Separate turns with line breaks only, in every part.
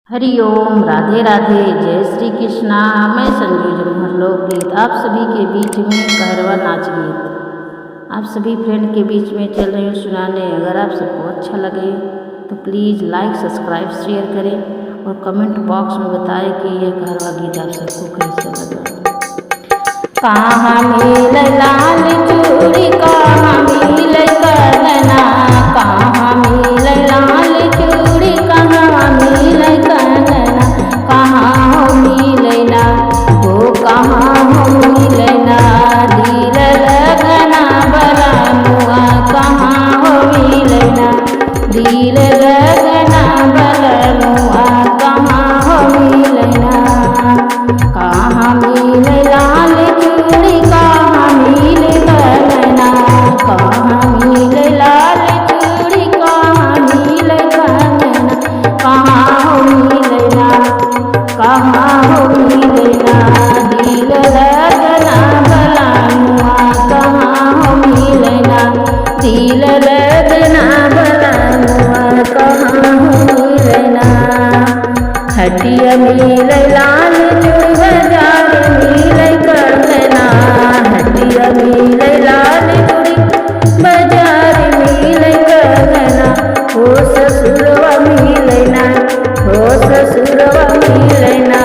हरि ओम, राधे राधे, जय श्री कृष्णा। मैं संजू जमहर लोकगीत आप सभी के बीच में कहरवा नाच गीत आप सभी फ्रेंड के बीच में चल रही हूँ सुनाने। अगर आप सबको अच्छा लगे तो प्लीज़ लाइक सब्सक्राइब शेयर करें और कमेंट बॉक्स में बताएं कि यह कहरवा गीत आप सबको कैसा लगा। कहाँ मिले लाल चूड़ी, कहाँ मिले कंगना, कहाँ मिले लाल चूड़ी, कहाँ मिले कंगना, कहाँ हो मिले ना, वो कहाँ हो मिले ना, दिल लगना बला मुआ, कहाँ हो मिले ना, दिल लगना बला मुआ, कहाँ हो मिले ना। कहाँ मिले लाल चूड़ी, कहाँ मिले कंगना, कहाँ मिले लाल चूड़ी, कहाँ मिले कंगना, कहाँ हो मिले ना, कहाँ हो मिले ना, दिल लगना बला मुआ, कहाँ हो मिले ना, दिल लगना बला मुआ, कहाँ हो मिले ना। हटिया मिले लाल चूड़ी, बाजार मिले कंगना, हटिया मिले लाल चूड़ी, बाजार मिले कंगना, हो ससुरवा मिले ना, हो ससुरवा मिले ना,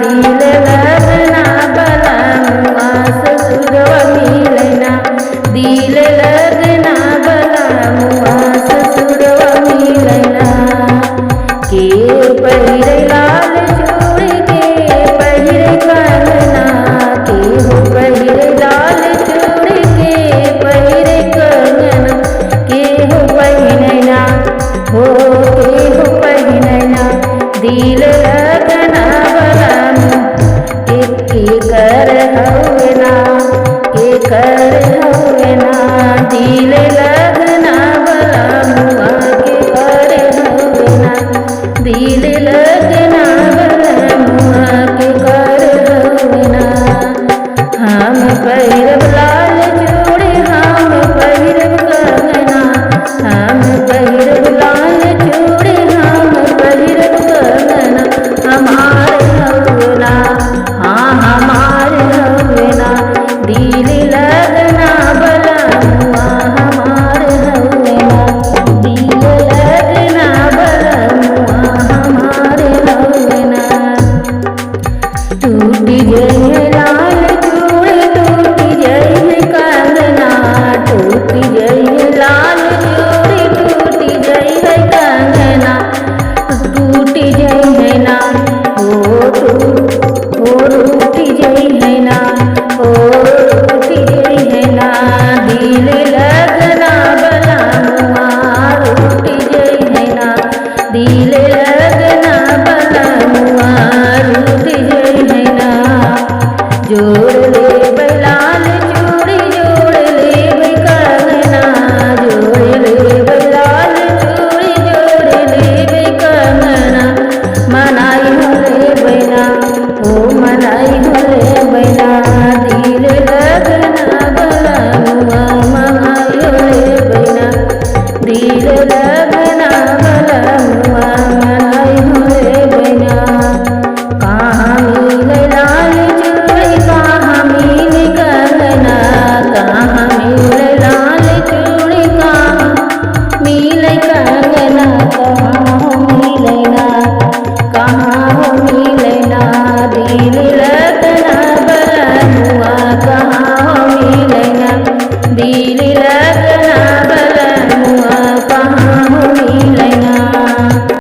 दिल लगना बला मुआ, ससुरवा मिले ना, दिल लगना बला मुआ, ससुरवा मिले ना। के पहिरे लाल चूड़ी, के पहिरे कंगना, के हो पहिरे लाल चूड़ी, के पहिरे कंगना, के हो पहिनैना, हो के हो पहिनैना, दिल लगना बला के कर हवे ना, के कर हवे ना, दिल लगना बला मुआ, के कर हवे ना, दिल